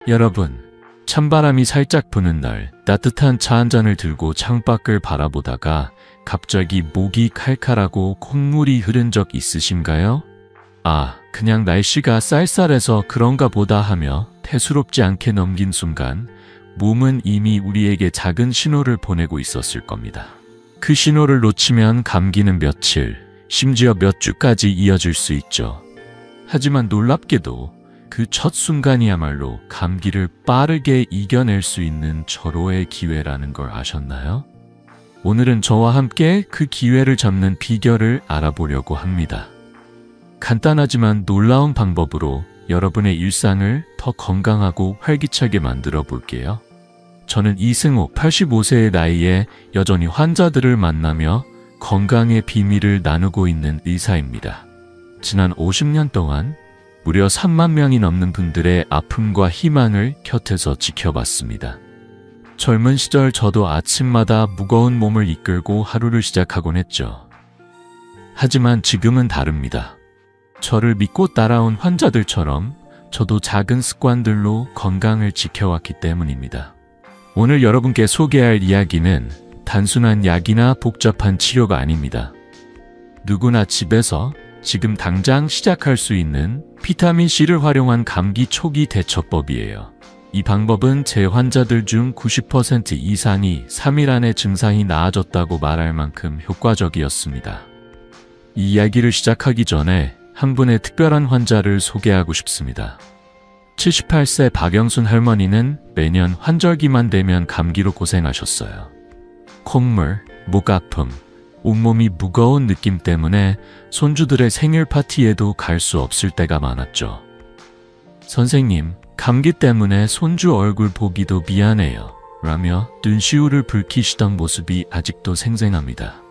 여러분, 찬바람이 살짝 부는 날 따뜻한 차 한 잔을 들고 창밖을 바라보다가 갑자기 목이 칼칼하고 콧물이 흐른 적 있으신가요? 아, 그냥 날씨가 쌀쌀해서 그런가 보다 하며 태수롭지 않게 넘긴 순간 몸은 이미 우리에게 작은 신호를 보내고 있었을 겁니다. 그 신호를 놓치면 감기는 며칠, 심지어 몇 주까지 이어질 수 있죠. 하지만 놀랍게도 그 첫 순간이야말로 감기를 빠르게 이겨낼 수 있는 절호의 기회라는 걸 아셨나요? 오늘은 저와 함께 그 기회를 잡는 비결을 알아보려고 합니다. 간단하지만 놀라운 방법으로 여러분의 일상을 더 건강하고 활기차게 만들어 볼게요. 저는 이승호 85세의 나이에 여전히 환자들을 만나며 건강의 비밀을 나누고 있는 의사입니다. 지난 50년 동안 무려 3만 명이 넘는 분들의 아픔과 희망을 곁에서 지켜봤습니다. 젊은 시절 저도 아침마다 무거운 몸을 이끌고 하루를 시작하곤 했죠. 하지만 지금은 다릅니다. 저를 믿고 따라온 환자들처럼 저도 작은 습관들로 건강을 지켜왔기 때문입니다. 오늘 여러분께 소개할 이야기는 단순한 약이나 복잡한 치료가 아닙니다. 누구나 집에서 지금 당장 시작할 수 있는 비타민C를 활용한 감기 초기 대처법이에요. 이 방법은 제 환자들 중 90% 이상이 3일 안에 증상이 나아졌다고 말할 만큼 효과적이었습니다. 이 이야기를 시작하기 전에 한 분의 특별한 환자를 소개하고 싶습니다. 78세 박영순 할머니는 매년 환절기만 되면 감기로 고생하셨어요. 콧물, 목 아픔, 온몸이 무거운 느낌 때문에 손주들의 생일 파티에도 갈 수 없을 때가 많았죠. 선생님, 감기 때문에 손주 얼굴 보기도 미안해요. 라며 눈시울을 붉히시던 모습이 아직도 생생합니다.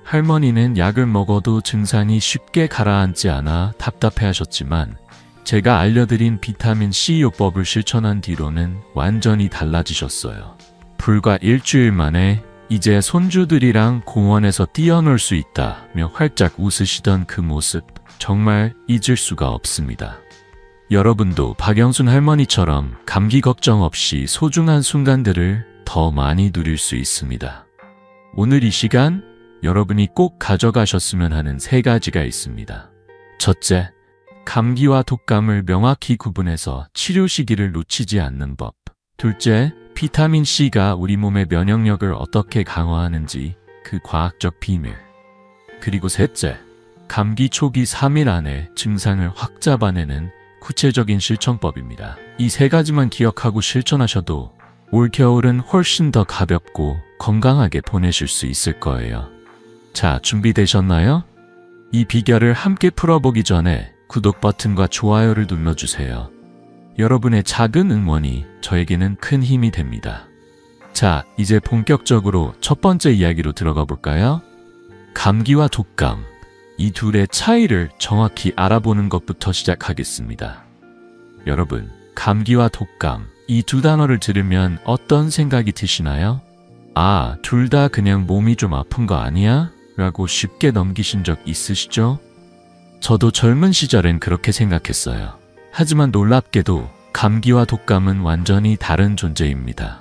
할머니는 약을 먹어도 증상이 쉽게 가라앉지 않아 답답해하셨지만 제가 알려드린 비타민C 요법을 실천한 뒤로는 완전히 달라지셨어요. 불과 일주일 만에 이제 손주들이랑 공원에서 뛰어놀 수 있다며 활짝 웃으시던 그 모습 정말 잊을 수가 없습니다. 여러분도 박영순 할머니처럼 감기 걱정 없이 소중한 순간들을 더 많이 누릴 수 있습니다. 오늘 이 시간 여러분이 꼭 가져가셨으면 하는 3가지가 있습니다. 첫째, 감기와 독감을 명확히 구분해서 치료 시기를 놓치지 않는 법. 둘째, 비타민C가 우리 몸의 면역력을 어떻게 강화하는지 그 과학적 비밀. 그리고 셋째, 감기 초기 3일 안에 증상을 확 잡아내는 구체적인 실천법입니다. 이 3가지만 기억하고 실천하셔도 올겨울은 훨씬 더 가볍고 건강하게 보내실 수 있을 거예요. 자, 준비되셨나요? 이 비결을 함께 풀어보기 전에 구독 버튼과 좋아요를 눌러주세요. 여러분의 작은 응원이 저에게는 큰 힘이 됩니다. 자, 이제 본격적으로 첫 번째 이야기로 들어가 볼까요? 감기와 독감, 이 둘의 차이를 정확히 알아보는 것부터 시작하겠습니다. 여러분, 감기와 독감, 이 두 단어를 들으면 어떤 생각이 드시나요? 아, 둘 다 그냥 몸이 좀 아픈 거 아니야? 라고 쉽게 넘기신 적 있으시죠? 저도 젊은 시절엔 그렇게 생각했어요. 하지만 놀랍게도 감기와 독감은 완전히 다른 존재입니다.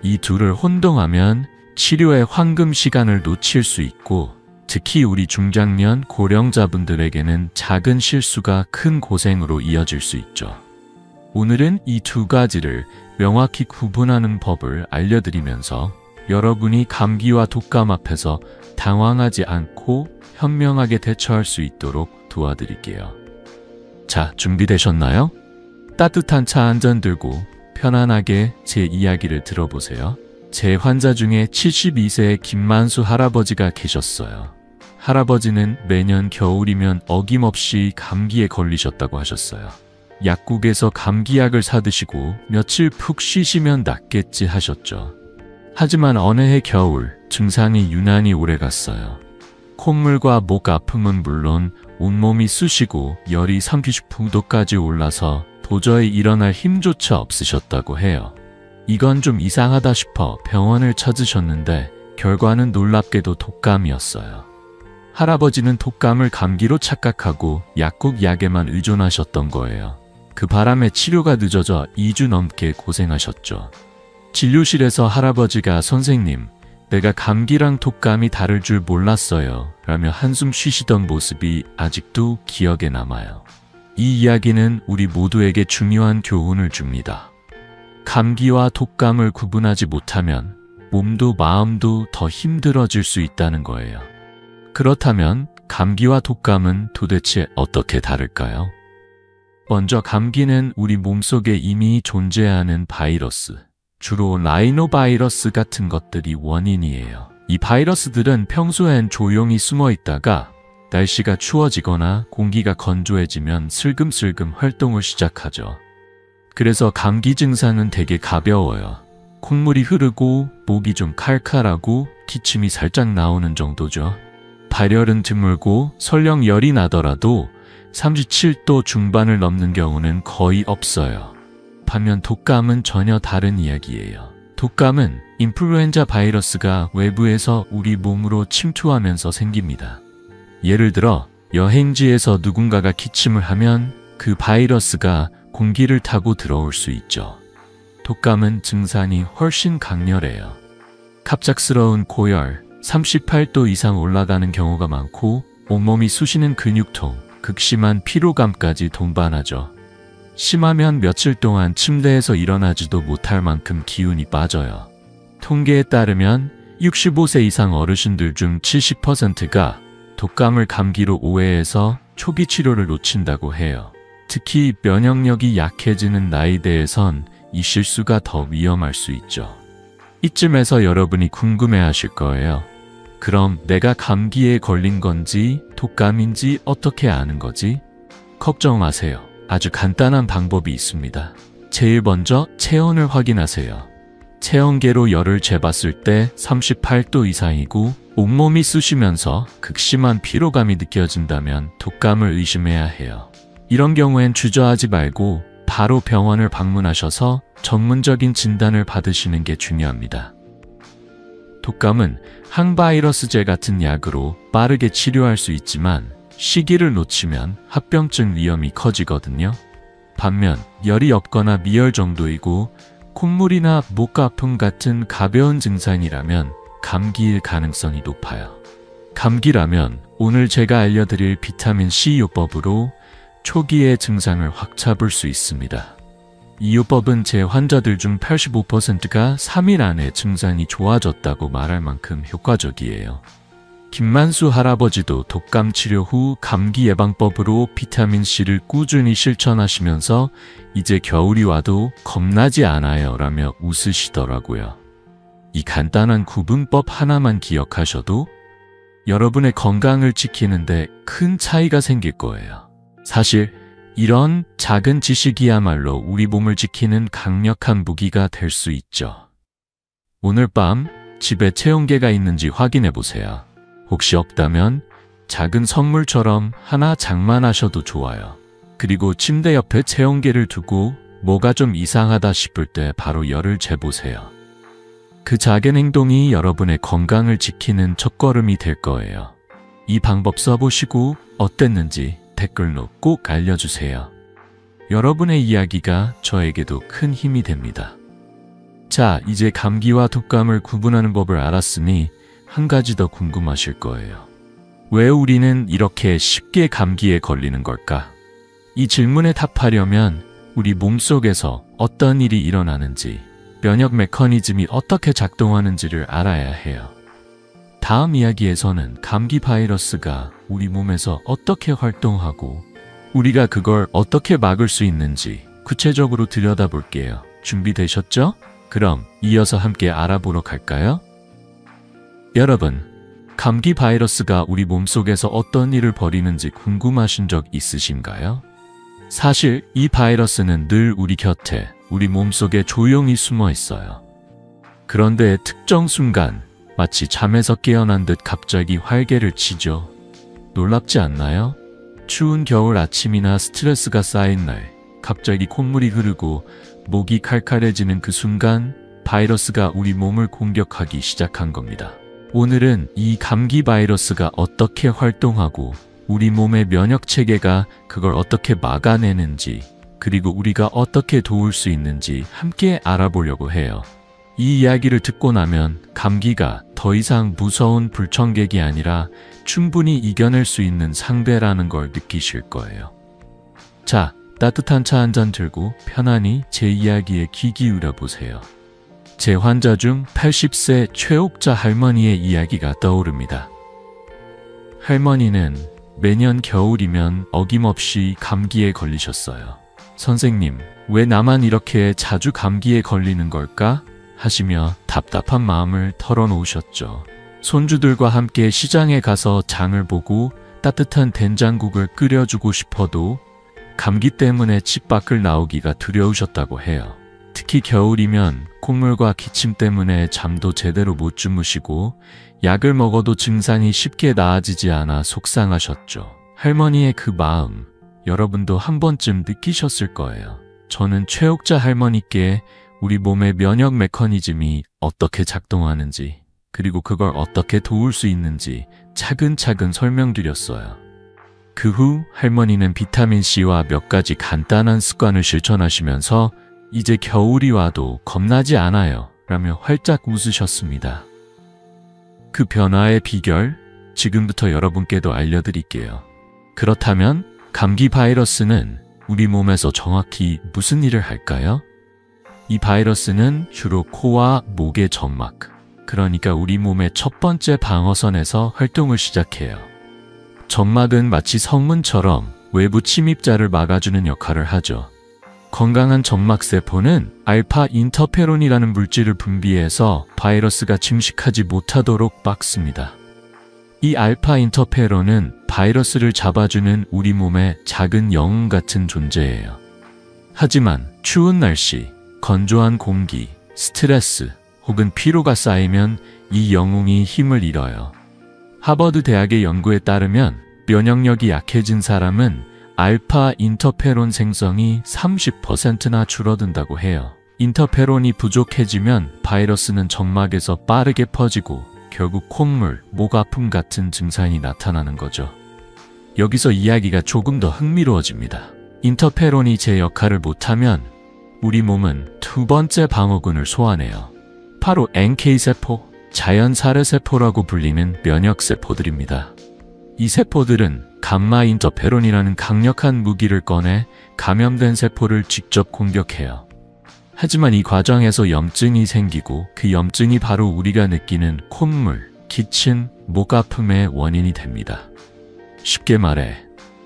이 둘을 혼동하면 치료의 황금 시간을 놓칠 수 있고 특히 우리 중장년 고령자분들에게는 작은 실수가 큰 고생으로 이어질 수 있죠. 오늘은 이 2가지를 명확히 구분하는 법을 알려드리면서 여러분이 감기와 독감 앞에서 당황하지 않고 현명하게 대처할 수 있도록 도와드릴게요. 자, 준비되셨나요? 따뜻한 차 한 잔 들고 편안하게 제 이야기를 들어보세요. 제 환자 중에 72세의 김만수 할아버지가 계셨어요. 할아버지는 매년 겨울이면 어김없이 감기에 걸리셨다고 하셨어요. 약국에서 감기약을 사드시고 며칠 푹 쉬시면 낫겠지 하셨죠. 하지만 어느 해 겨울 증상이 유난히 오래갔어요. 콧물과 목 아픔은 물론 온몸이 쑤시고 열이 39도까지 올라서 도저히 일어날 힘조차 없으셨다고 해요. 이건 좀 이상하다 싶어 병원을 찾으셨는데 결과는 놀랍게도 독감이었어요. 할아버지는 독감을 감기로 착각하고 약국 약에만 의존하셨던 거예요. 그 바람에 치료가 늦어져 2주 넘게 고생하셨죠. 진료실에서 할아버지가 선생님, 내가 감기랑 독감이 다를 줄 몰랐어요. 라며 한숨 쉬시던 모습이 아직도 기억에 남아요. 이 이야기는 우리 모두에게 중요한 교훈을 줍니다. 감기와 독감을 구분하지 못하면 몸도 마음도 더 힘들어질 수 있다는 거예요. 그렇다면 감기와 독감은 도대체 어떻게 다를까요? 먼저 감기는 우리 몸속에 이미 존재하는 바이러스, 주로 라이노바이러스 같은 것들이 원인이에요. 이 바이러스들은 평소엔 조용히 숨어 있다가 날씨가 추워지거나 공기가 건조해지면 슬금슬금 활동을 시작하죠. 그래서 감기 증상은 되게 가벼워요. 콧물이 흐르고 목이 좀 칼칼하고 기침이 살짝 나오는 정도죠. 발열은 드물고 설령 열이 나더라도 37도 중반을 넘는 경우는 거의 없어요. 반면 독감은 전혀 다른 이야기예요. 독감은 인플루엔자 바이러스가 외부에서 우리 몸으로 침투하면서 생깁니다. 예를 들어 여행지에서 누군가가 기침을 하면 그 바이러스가 공기를 타고 들어올 수 있죠. 독감은 증상이 훨씬 강렬해요. 갑작스러운 고열, 38도 이상 올라가는 경우가 많고 온몸이 쑤시는 근육통, 극심한 피로감까지 동반하죠. 심하면 며칠 동안 침대에서 일어나지도 못할 만큼 기운이 빠져요. 통계에 따르면 65세 이상 어르신들 중 70%가 독감을 감기로 오해해서 초기 치료를 놓친다고 해요. 특히 면역력이 약해지는 나이대에선 이 실수가 더 위험할 수 있죠. 이쯤에서 여러분이 궁금해하실 거예요. 그럼 내가 감기에 걸린 건지 독감인지 어떻게 아는 거지? 걱정 마세요. 아주 간단한 방법이 있습니다. 제일 먼저 체온을 확인하세요. 체온계로 열을 재봤을 때 38도 이상이고 온몸이 쑤시면서 극심한 피로감이 느껴진다면 독감을 의심해야 해요. 이런 경우엔 주저하지 말고 바로 병원을 방문하셔서 전문적인 진단을 받으시는 게 중요합니다. 독감은 항바이러스제 같은 약으로 빠르게 치료할 수 있지만 시기를 놓치면 합병증 위험이 커지거든요. 반면 열이 없거나 미열 정도이고 콧물이나 목 아픔 같은 가벼운 증상이라면 감기일 가능성이 높아요. 감기라면 오늘 제가 알려드릴 비타민C 요법으로 초기의 증상을 확 잡을 수 있습니다. 이 요법은 제 환자들 중 85%가 3일 안에 증상이 좋아졌다고 말할 만큼 효과적이에요. 김만수 할아버지도 독감 치료 후 감기 예방법으로 비타민C를 꾸준히 실천하시면서 이제 겨울이 와도 겁나지 않아요 라며 웃으시더라고요. 이 간단한 구분법 하나만 기억하셔도 여러분의 건강을 지키는데 큰 차이가 생길 거예요. 사실 이런 작은 지식이야말로 우리 몸을 지키는 강력한 무기가 될 수 있죠. 오늘 밤 집에 체온계가 있는지 확인해 보세요. 혹시 없다면 작은 선물처럼 하나 장만하셔도 좋아요. 그리고 침대 옆에 체온계를 두고 뭐가 좀 이상하다 싶을 때 바로 열을 재보세요. 그 작은 행동이 여러분의 건강을 지키는 첫걸음이 될 거예요. 이 방법 써보시고 어땠는지 댓글로 꼭 알려주세요. 여러분의 이야기가 저에게도 큰 힘이 됩니다. 자, 이제 감기와 독감을 구분하는 법을 알았으니 한 가지 더 궁금하실 거예요. 왜 우리는 이렇게 쉽게 감기에 걸리는 걸까? 이 질문에 답하려면 우리 몸속에서 어떤 일이 일어나는지, 면역 메커니즘이 어떻게 작동하는지를 알아야 해요. 다음 이야기에서는 감기 바이러스가 우리 몸에서 어떻게 활동하고 우리가 그걸 어떻게 막을 수 있는지 구체적으로 들여다볼게요. 준비되셨죠? 그럼 이어서 함께 알아보러 갈까요? 여러분, 감기 바이러스가 우리 몸속에서 어떤 일을 벌이는지 궁금하신 적 있으신가요? 사실 이 바이러스는 늘 우리 곁에, 우리 몸속에 조용히 숨어 있어요. 그런데 특정 순간 마치 잠에서 깨어난 듯 갑자기 활개를 치죠. 놀랍지 않나요? 추운 겨울 아침이나 스트레스가 쌓인 날, 갑자기 콧물이 흐르고 목이 칼칼해지는 그 순간 바이러스가 우리 몸을 공격하기 시작한 겁니다. 오늘은 이 감기 바이러스가 어떻게 활동하고 우리 몸의 면역 체계가 그걸 어떻게 막아내는지, 그리고 우리가 어떻게 도울 수 있는지 함께 알아보려고 해요. 이 이야기를 듣고 나면 감기가 더 이상 무서운 불청객이 아니라 충분히 이겨낼 수 있는 상대라는 걸 느끼실 거예요. 자, 따뜻한 차 한 잔 들고 편안히 제 이야기에 귀 기울여 보세요. 제 환자 중 80세 최옥자 할머니의 이야기가 떠오릅니다. 할머니는 매년 겨울이면 어김없이 감기에 걸리셨어요. 선생님, 왜 나만 이렇게 자주 감기에 걸리는 걸까? 하시며 답답한 마음을 털어놓으셨죠. 손주들과 함께 시장에 가서 장을 보고 따뜻한 된장국을 끓여주고 싶어도 감기 때문에 집 밖을 나오기가 두려우셨다고 해요. 특히 겨울이면 콧물과 기침 때문에 잠도 제대로 못 주무시고 약을 먹어도 증상이 쉽게 나아지지 않아 속상하셨죠. 할머니의 그 마음, 여러분도 한 번쯤 느끼셨을 거예요. 저는 최옥자 할머니께 우리 몸의 면역 메커니즘이 어떻게 작동하는지, 그리고 그걸 어떻게 도울 수 있는지 차근차근 설명드렸어요. 그 후 할머니는 비타민C와 몇 가지 간단한 습관을 실천하시면서 이제 겨울이 와도 겁나지 않아요 라며 활짝 웃으셨습니다. 그 변화의 비결, 지금부터 여러분께도 알려드릴게요. 그렇다면 감기 바이러스는 우리 몸에서 정확히 무슨 일을 할까요? 이 바이러스는 주로 코와 목의 점막, 그러니까 우리 몸의 첫 번째 방어선에서 활동을 시작해요. 점막은 마치 성문처럼 외부 침입자를 막아주는 역할을 하죠. 건강한 점막세포는 알파 인터페론이라는 물질을 분비해서 바이러스가 침식하지 못하도록 막습니다. 이 알파 인터페론은 바이러스를 잡아주는 우리 몸의 작은 영웅 같은 존재예요. 하지만 추운 날씨, 건조한 공기, 스트레스 혹은 피로가 쌓이면 이 영웅이 힘을 잃어요. 하버드 대학의 연구에 따르면 면역력이 약해진 사람은 알파 인터페론 생성이 30%나 줄어든다고 해요. 인터페론이 부족해지면 바이러스는 점막에서 빠르게 퍼지고 결국 콧물, 목 아픔 같은 증상이 나타나는 거죠. 여기서 이야기가 조금 더 흥미로워집니다. 인터페론이 제 역할을 못하면 우리 몸은 두 번째 방어군을 소환해요. 바로 NK세포, 자연살해세포라고 불리는 면역세포들입니다. 이 세포들은 감마 인터페론이라는 강력한 무기를 꺼내 감염된 세포를 직접 공격해요. 하지만 이 과정에서 염증이 생기고 그 염증이 바로 우리가 느끼는 콧물, 기침, 목 아픔의 원인이 됩니다. 쉽게 말해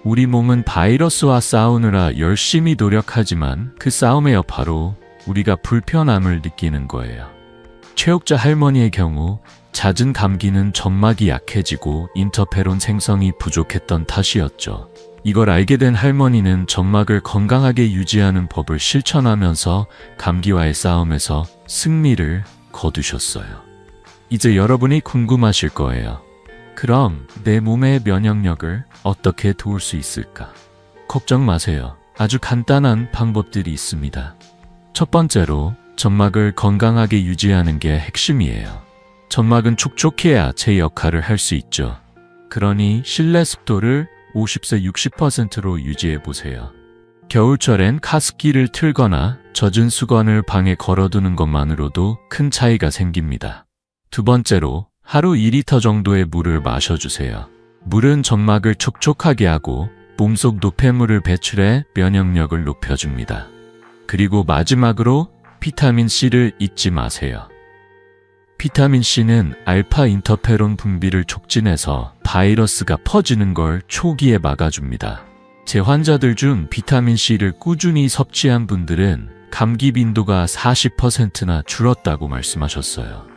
우리 몸은 바이러스와 싸우느라 열심히 노력하지만 그 싸움의 여파로 우리가 불편함을 느끼는 거예요. 최옥자 할머니의 경우 잦은 감기는 점막이 약해지고 인터페론 생성이 부족했던 탓이었죠. 이걸 알게 된 할머니는 점막을 건강하게 유지하는 법을 실천하면서 감기와의 싸움에서 승리를 거두셨어요. 이제 여러분이 궁금하실 거예요. 그럼 내 몸의 면역력을 어떻게 도울 수 있을까? 걱정 마세요. 아주 간단한 방법들이 있습니다. 첫 번째로 점막을 건강하게 유지하는 게 핵심이에요. 점막은 촉촉해야 제 역할을 할 수 있죠. 그러니 실내 습도를 50세 60%로 유지해 보세요. 겨울철엔 가습기를 틀거나 젖은 수건을 방에 걸어두는 것만으로도 큰 차이가 생깁니다. 두 번째로 하루 2리터 정도의 물을 마셔주세요. 물은 점막을 촉촉하게 하고 몸속 노폐물을 배출해 면역력을 높여줍니다. 그리고 마지막으로 비타민C를 잊지 마세요. 비타민C는 알파 인터페론 분비를 촉진해서 바이러스가 퍼지는 걸 초기에 막아줍니다. 제 환자들 중 비타민C를 꾸준히 섭취한 분들은 감기 빈도가 40%나 줄었다고 말씀하셨어요.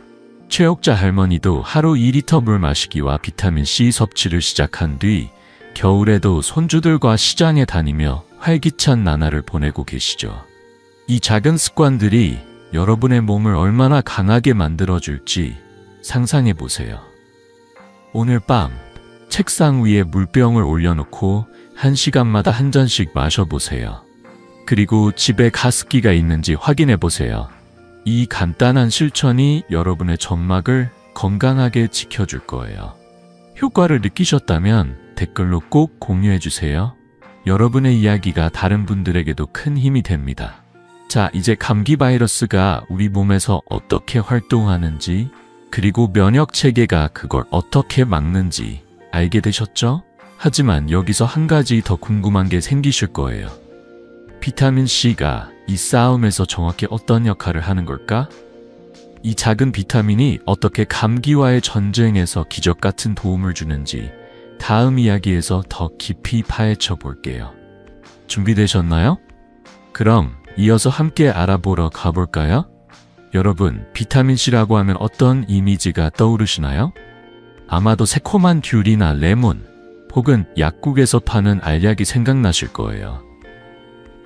최옥자 할머니도 하루 2리터 물 마시기와 비타민C 섭취를 시작한 뒤 겨울에도 손주들과 시장에 다니며 활기찬 나날을 보내고 계시죠. 이 작은 습관들이 여러분의 몸을 얼마나 강하게 만들어줄지 상상해 보세요. 오늘 밤 책상 위에 물병을 올려놓고 1시간마다 한 잔씩 마셔보세요. 그리고 집에 가습기가 있는지 확인해 보세요. 이 간단한 실천이 여러분의 점막을 건강하게 지켜줄 거예요. 효과를 느끼셨다면 댓글로 꼭 공유해 주세요. 여러분의 이야기가 다른 분들에게도 큰 힘이 됩니다. 자, 이제 감기 바이러스가 우리 몸에서 어떻게 활동하는지, 그리고 면역 체계가 그걸 어떻게 막는지 알게 되셨죠? 하지만 여기서 한 가지 더 궁금한 게 생기실 거예요. 비타민 C가 이 싸움에서 정확히 어떤 역할을 하는 걸까? 이 작은 비타민이 어떻게 감기와의 전쟁에서 기적 같은 도움을 주는지 다음 이야기에서 더 깊이 파헤쳐 볼게요. 준비되셨나요? 그럼 이어서 함께 알아보러 가볼까요? 여러분, 비타민C라고 하면 어떤 이미지가 떠오르시나요? 아마도 새콤한 귤이나 레몬, 혹은 약국에서 파는 알약이 생각나실 거예요.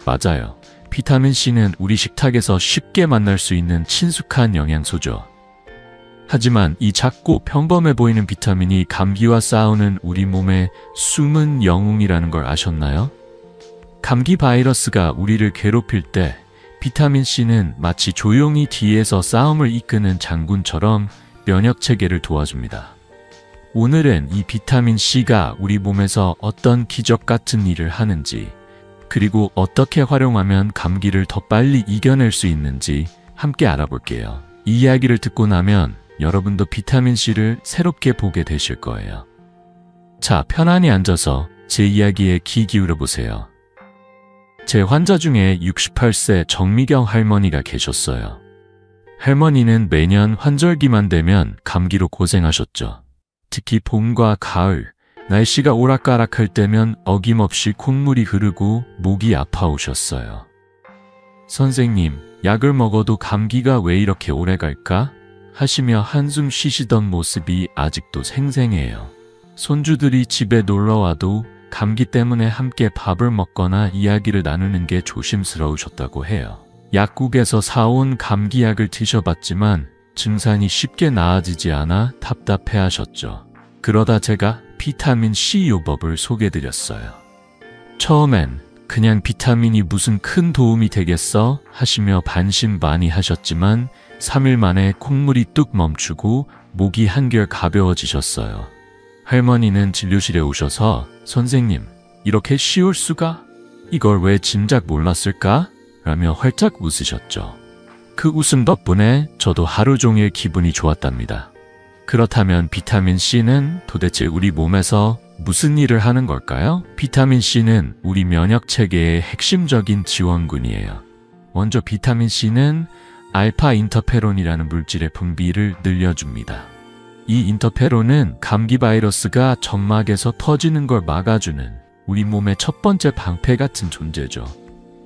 맞아요. 비타민C는 우리 식탁에서 쉽게 만날 수 있는 친숙한 영양소죠. 하지만 이 작고 평범해 보이는 비타민이 감기와 싸우는 우리 몸의 숨은 영웅이라는 걸 아셨나요? 감기 바이러스가 우리를 괴롭힐 때 비타민C는 마치 조용히 뒤에서 싸움을 이끄는 장군처럼 면역 체계를 도와줍니다. 오늘은 이 비타민C가 우리 몸에서 어떤 기적 같은 일을 하는지, 그리고 어떻게 활용하면 감기를 더 빨리 이겨낼 수 있는지 함께 알아볼게요. 이 이야기를 듣고 나면 여러분도 비타민C를 새롭게 보게 되실 거예요. 자, 편안히 앉아서 제 이야기에 귀 기울여 보세요. 제 환자 중에 68세 정미경 할머니가 계셨어요. 할머니는 매년 환절기만 되면 감기로 고생하셨죠. 특히 봄과 가을, 날씨가 오락가락할 때면 어김없이 콧물이 흐르고 목이 아파오셨어요. 선생님, 약을 먹어도 감기가 왜 이렇게 오래 갈까? 하시며 한숨 쉬시던 모습이 아직도 생생해요. 손주들이 집에 놀러와도 감기 때문에 함께 밥을 먹거나 이야기를 나누는 게 조심스러우셨다고 해요. 약국에서 사온 감기약을 드셔봤지만 증상이 쉽게 나아지지 않아 답답해하셨죠. 그러다 제가 비타민C 요법을 소개드렸어요. 처음엔 그냥 비타민이 무슨 큰 도움이 되겠어 하시며 반신반의하셨지만 3일 만에 콧물이 뚝 멈추고 목이 한결 가벼워지셨어요. 할머니는 진료실에 오셔서 선생님, 이렇게 쉬울 수가? 이걸 왜 진작 몰랐을까? 라며 활짝 웃으셨죠. 그 웃음 덕분에 저도 하루 종일 기분이 좋았답니다. 그렇다면 비타민C는 도대체 우리 몸에서 무슨 일을 하는 걸까요? 비타민C는 우리 면역 체계의 핵심적인 지원군이에요. 먼저 비타민C는 알파 인터페론이라는 물질의 분비를 늘려줍니다. 이 인터페론은 감기 바이러스가 점막에서 퍼지는 걸 막아주는 우리 몸의 첫 번째 방패 같은 존재죠.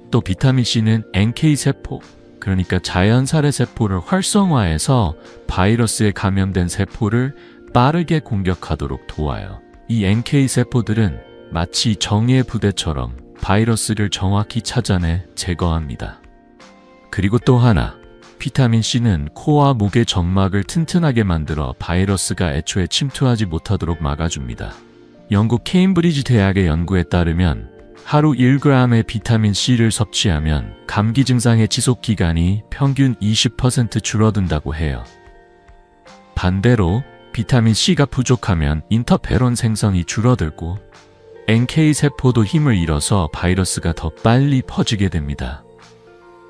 또 비타민C는 NK세포, 그러니까 자연살의 세포를 활성화해서 바이러스에 감염된 세포를 빠르게 공격하도록 도와요. 이 NK세포들은 마치 정예 부대처럼 바이러스를 정확히 찾아내 제거합니다. 그리고 또 하나, 비타민C는 코와 목의 점막을 튼튼하게 만들어 바이러스가 애초에 침투하지 못하도록 막아줍니다. 영국 케임브리지 대학의 연구에 따르면 하루 1g의 비타민C를 섭취하면 감기 증상의 지속기간이 평균 20% 줄어든다고 해요. 반대로 비타민C가 부족하면 인터페론 생성이 줄어들고 NK세포도 힘을 잃어서 바이러스가 더 빨리 퍼지게 됩니다.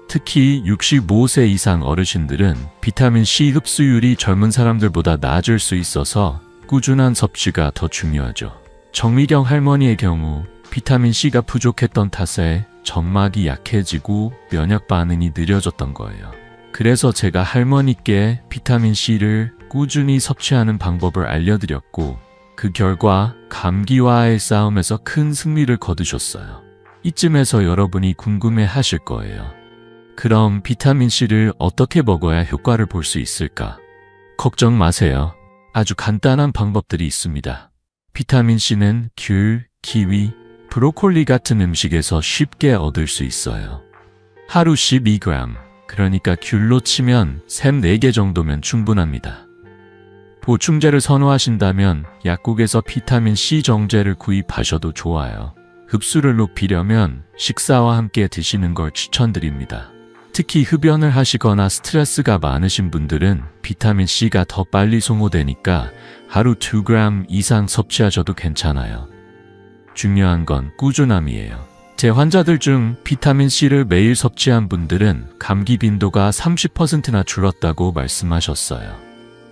특히 65세 이상 어르신들은 비타민C 흡수율이 젊은 사람들보다 낮을 수 있어서 꾸준한 섭취가 더 중요하죠. 정미경 할머니의 경우 비타민C가 부족했던 탓에 점막이 약해지고 면역 반응이 느려졌던 거예요. 그래서 제가 할머니께 비타민C를 꾸준히 섭취하는 방법을 알려드렸고 그 결과 감기와의 싸움에서 큰 승리를 거두셨어요. 이쯤에서 여러분이 궁금해 하실 거예요. 그럼 비타민C를 어떻게 먹어야 효과를 볼 수 있을까? 걱정 마세요. 아주 간단한 방법들이 있습니다. 비타민C는 귤, 키위, 브로콜리 같은 음식에서 쉽게 얻을 수 있어요. 하루 12g, 그러니까 귤로 치면 샘 4개 정도면 충분합니다. 보충제를 선호하신다면 약국에서 비타민C 정제를 구입하셔도 좋아요. 흡수를 높이려면 식사와 함께 드시는 걸 추천드립니다. 특히 흡연을 하시거나 스트레스가 많으신 분들은 비타민C가 더 빨리 소모되니까 하루 2g 이상 섭취하셔도 괜찮아요. 중요한 건 꾸준함이에요. 제 환자들 중 비타민C를 매일 섭취한 분들은 감기 빈도가 30%나 줄었다고 말씀하셨어요.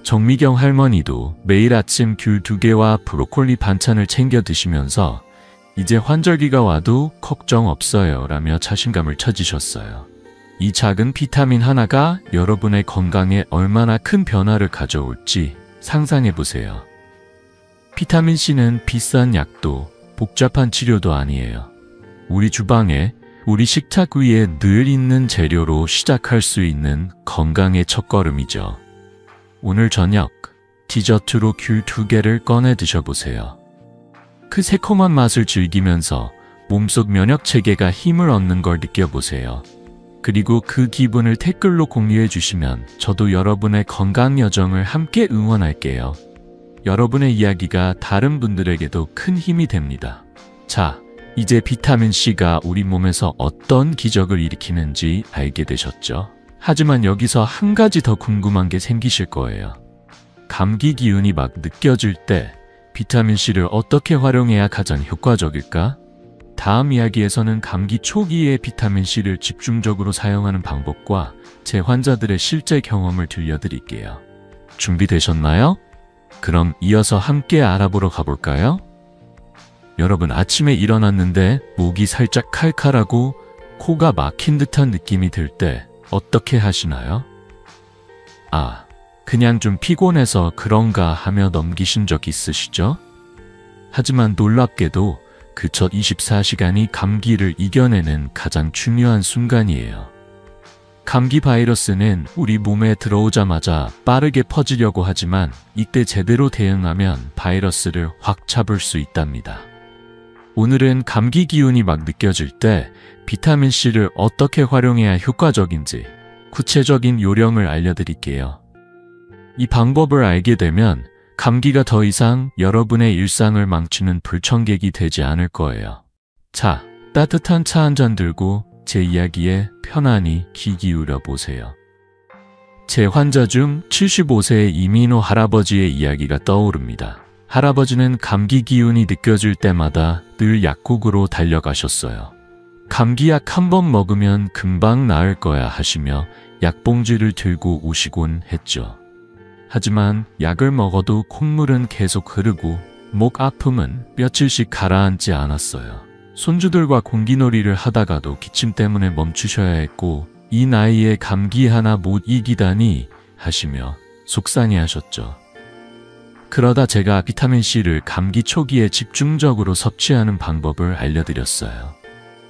정미경 할머니도 매일 아침 귤 2개와 브로콜리 반찬을 챙겨 드시면서 이제 환절기가 와도 걱정 없어요 라며 자신감을 찾으셨어요. 이 작은 비타민 하나가 여러분의 건강에 얼마나 큰 변화를 가져올지 상상해보세요. 비타민C는 비싼 약도 복잡한 치료도 아니에요. 우리 주방에, 우리 식탁 위에 늘 있는 재료로 시작할 수 있는 건강의 첫걸음이죠. 오늘 저녁 디저트로 귤 2개를 꺼내 드셔보세요. 그 새콤한 맛을 즐기면서 몸속 면역 체계가 힘을 얻는 걸 느껴보세요. 그리고 그 기분을 댓글로 공유해 주시면 저도 여러분의 건강 여정을 함께 응원할게요. 여러분의 이야기가 다른 분들에게도 큰 힘이 됩니다. 자, 이제 비타민C가 우리 몸에서 어떤 기적을 일으키는지 알게 되셨죠? 하지만 여기서 한 가지 더 궁금한 게 생기실 거예요. 감기 기운이 막 느껴질 때 비타민C를 어떻게 활용해야 가장 효과적일까? 다음 이야기에서는 감기 초기에 비타민C를 집중적으로 사용하는 방법과 제 환자들의 실제 경험을 들려드릴게요. 준비되셨나요? 그럼 이어서 함께 알아보러 가볼까요? 여러분, 아침에 일어났는데 목이 살짝 칼칼하고 코가 막힌 듯한 느낌이 들 때 어떻게 하시나요? 그냥 좀 피곤해서 그런가 하며 넘기신 적 있으시죠? 하지만 놀랍게도 그 첫 24시간이 감기를 이겨내는 가장 중요한 순간이에요. 감기 바이러스는 우리 몸에 들어오자마자 빠르게 퍼지려고 하지만 이때 제대로 대응하면 바이러스를 확 잡을 수 있답니다. 오늘은 감기 기운이 막 느껴질 때 비타민C를 어떻게 활용해야 효과적인지 구체적인 요령을 알려드릴게요. 이 방법을 알게 되면 감기가 더 이상 여러분의 일상을 망치는 불청객이 되지 않을 거예요. 자, 따뜻한 차 한 잔 들고 제 이야기에 편안히 귀 기울여 보세요. 제 환자 중 75세의 이민호 할아버지의 이야기가 떠오릅니다. 할아버지는 감기 기운이 느껴질 때마다 늘 약국으로 달려가셨어요. 감기약 한 번 먹으면 금방 나을 거야 하시며 약봉지를 들고 오시곤 했죠. 하지만 약을 먹어도 콧물은 계속 흐르고 목 아픔은 며칠씩 가라앉지 않았어요. 손주들과 공기놀이를 하다가도 기침 때문에 멈추셔야 했고 이 나이에 감기 하나 못 이기다니 하시며 속상해하셨죠. 그러다 제가 비타민C를 감기 초기에 집중적으로 섭취하는 방법을 알려드렸어요.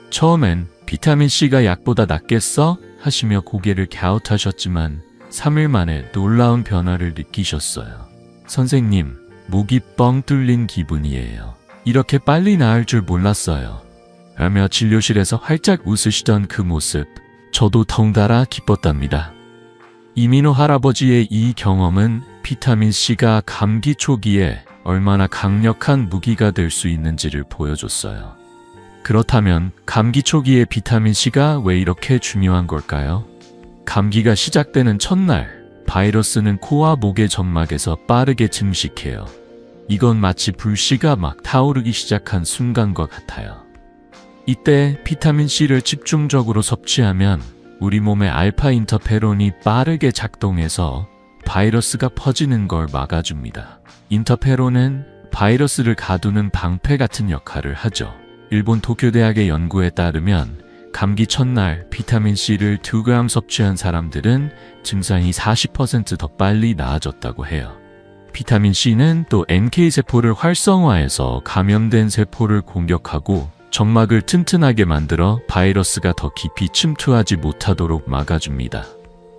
처음엔 비타민C가 약보다 낫겠어? 하시며 고개를 갸웃하셨지만 3일 만에 놀라운 변화를 느끼셨어요. 선생님, 목이 뻥 뚫린 기분이에요. 이렇게 빨리 나을 줄 몰랐어요. 라며 진료실에서 활짝 웃으시던 그 모습, 저도 덩달아 기뻤답니다. 이민호 할아버지의 이 경험은 비타민C가 감기 초기에 얼마나 강력한 무기가 될 수 있는지를 보여줬어요. 그렇다면 감기 초기에 비타민C가 왜 이렇게 중요한 걸까요? 감기가 시작되는 첫날, 바이러스는 코와 목의 점막에서 빠르게 증식해요. 이건 마치 불씨가 막 타오르기 시작한 순간과 같아요. 이때 비타민C를 집중적으로 섭취하면 우리 몸의 알파 인터페론이 빠르게 작동해서 바이러스가 퍼지는 걸 막아줍니다. 인터페론은 바이러스를 가두는 방패 같은 역할을 하죠. 일본 도쿄대학의 연구에 따르면 감기 첫날 비타민C를 2g 섭취한 사람들은 증상이 40% 더 빨리 나아졌다고 해요. 비타민C는 또 NK세포를 활성화해서 감염된 세포를 공격하고 점막을 튼튼하게 만들어 바이러스가 더 깊이 침투하지 못하도록 막아줍니다.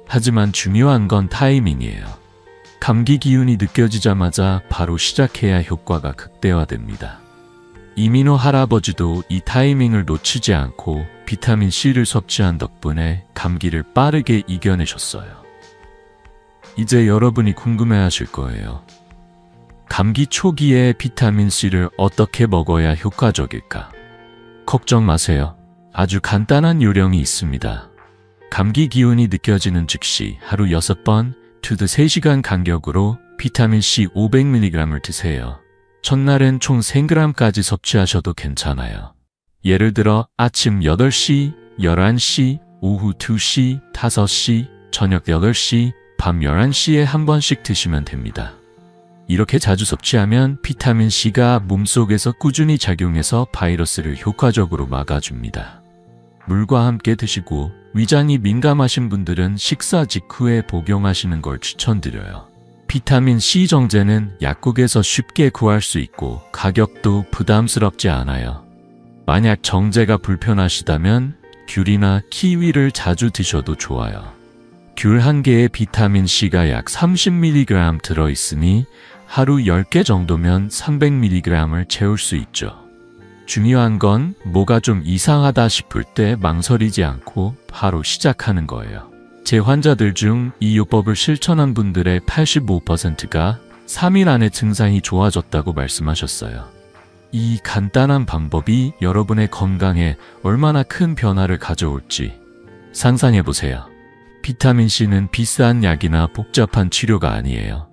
하지만 중요한 건 타이밍이에요. 감기 기운이 느껴지자마자 바로 시작해야 효과가 극대화됩니다. 이민호 할아버지도 이 타이밍을 놓치지 않고 비타민C를 섭취한 덕분에 감기를 빠르게 이겨내셨어요. 이제 여러분이 궁금해하실 거예요. 감기 초기에 비타민C를 어떻게 먹어야 효과적일까? 걱정 마세요. 아주 간단한 요령이 있습니다. 감기 기운이 느껴지는 즉시 하루 6번 2-3시간 간격으로 비타민C 500mg을 드세요. 첫날엔 총 3g까지 섭취하셔도 괜찮아요. 예를 들어 아침 8시, 11시, 오후 2시, 5시, 저녁 8시, 밤 11시에 한 번씩 드시면 됩니다. 이렇게 자주 섭취하면 비타민C가 몸속에서 꾸준히 작용해서 바이러스를 효과적으로 막아줍니다. 물과 함께 드시고 위장이 민감하신 분들은 식사 직후에 복용하시는 걸 추천드려요. 비타민C 정제는 약국에서 쉽게 구할 수 있고 가격도 부담스럽지 않아요. 만약 정제가 불편하시다면 귤이나 키위를 자주 드셔도 좋아요. 귤 한 개에 비타민C가 약 30mg 들어있으니 하루 10개 정도면 300mg을 채울 수 있죠. 중요한 건 뭐가 좀 이상하다 싶을 때 망설이지 않고 바로 시작하는 거예요. 제 환자들 중 이 요법을 실천한 분들의 85%가 3일 안에 증상이 좋아졌다고 말씀하셨어요. 이 간단한 방법이 여러분의 건강에 얼마나 큰 변화를 가져올지 상상해보세요. 비타민C는 비싼 약이나 복잡한 치료가 아니에요.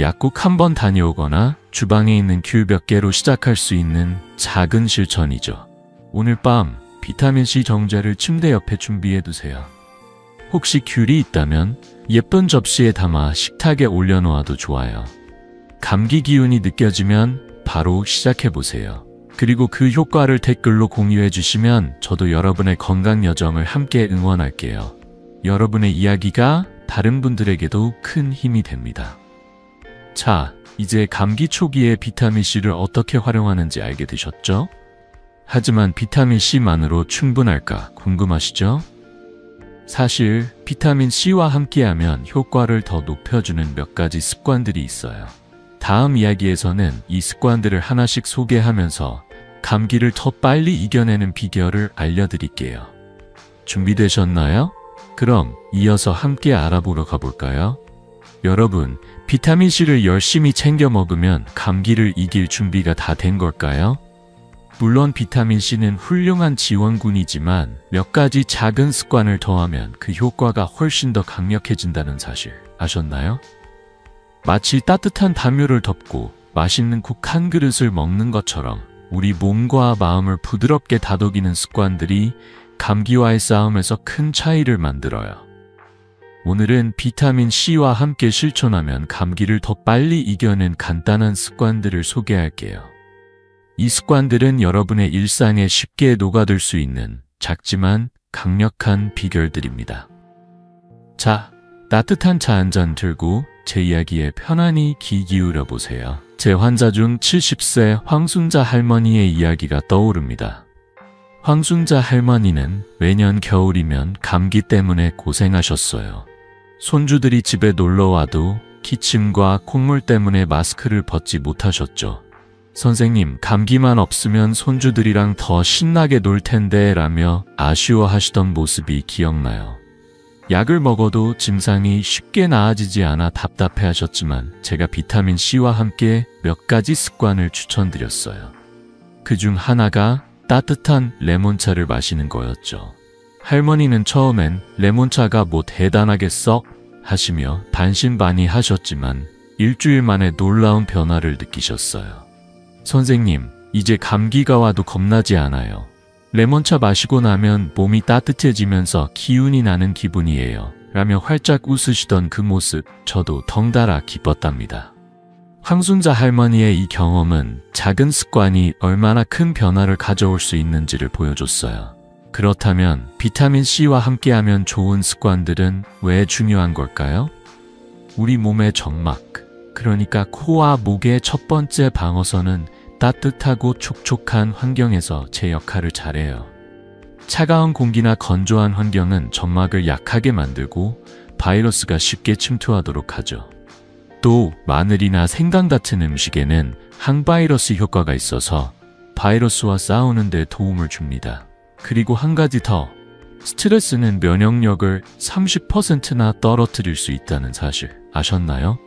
약국 한 번 다녀오거나 주방에 있는 귤 몇 개로 시작할 수 있는 작은 실천이죠. 오늘 밤 비타민C 정제를 침대 옆에 준비해두세요. 혹시 귤이 있다면 예쁜 접시에 담아 식탁에 올려놓아도 좋아요. 감기 기운이 느껴지면 바로 시작해보세요. 그리고 그 효과를 댓글로 공유해주시면 저도 여러분의 건강 여정을 함께 응원할게요. 여러분의 이야기가 다른 분들에게도 큰 힘이 됩니다. 자, 이제 감기 초기에 비타민C를 어떻게 활용하는지 알게 되셨죠? 하지만 비타민C만으로 충분할까 궁금하시죠? 사실 비타민C와 함께하면 효과를 더 높여주는 몇 가지 습관들이 있어요. 다음 이야기에서는 이 습관들을 하나씩 소개하면서 감기를 더 빨리 이겨내는 비결을 알려드릴게요. 준비되셨나요? 그럼 이어서 함께 알아보러 가볼까요? 여러분, 비타민C를 열심히 챙겨 먹으면 감기를 이길 준비가 다 된 걸까요? 물론 비타민C는 훌륭한 지원군이지만 몇 가지 작은 습관을 더하면 그 효과가 훨씬 더 강력해진다는 사실 아셨나요? 마치 따뜻한 담요를 덮고 맛있는 국 한 그릇을 먹는 것처럼 우리 몸과 마음을 부드럽게 다독이는 습관들이 감기와의 싸움에서 큰 차이를 만들어요. 오늘은 비타민C와 함께 실천하면 감기를 더 빨리 이겨낸 간단한 습관들을 소개할게요. 이 습관들은 여러분의 일상에 쉽게 녹아들 수 있는 작지만 강력한 비결들입니다. 자, 따뜻한 차 한 잔 들고 제 이야기에 편안히 귀 기울여 보세요. 제 환자 중 70세 황순자 할머니의 이야기가 떠오릅니다. 황순자 할머니는 매년 겨울이면 감기 때문에 고생하셨어요. 손주들이 집에 놀러와도 기침과 콧물 때문에 마스크를 벗지 못하셨죠. 선생님, 감기만 없으면 손주들이랑 더 신나게 놀 텐데 라며 아쉬워하시던 모습이 기억나요. 약을 먹어도 증상이 쉽게 나아지지 않아 답답해하셨지만 제가 비타민C와 함께 몇 가지 습관을 추천드렸어요. 그중 하나가 따뜻한 레몬차를 마시는 거였죠. 할머니는 처음엔 레몬차가 뭐 대단하겠어? 하시며 반신반의하셨지만 일주일 만에 놀라운 변화를 느끼셨어요. 선생님, 이제 감기가 와도 겁나지 않아요. 레몬차 마시고 나면 몸이 따뜻해지면서 기운이 나는 기분이에요. 라며 활짝 웃으시던 그 모습, 저도 덩달아 기뻤답니다. 황순자 할머니의 이 경험은 작은 습관이 얼마나 큰 변화를 가져올 수 있는지를 보여줬어요. 그렇다면 비타민C와 함께하면 좋은 습관들은 왜 중요한 걸까요? 우리 몸의 점막, 그러니까 코와 목의 첫 번째 방어선은 따뜻하고 촉촉한 환경에서 제 역할을 잘해요. 차가운 공기나 건조한 환경은 점막을 약하게 만들고 바이러스가 쉽게 침투하도록 하죠. 또 마늘이나 생강 같은 음식에는 항바이러스 효과가 있어서 바이러스와 싸우는 데 도움을 줍니다. 그리고 한 가지 더, 스트레스는 면역력을 30%나 떨어뜨릴 수 있다는 사실 아셨나요?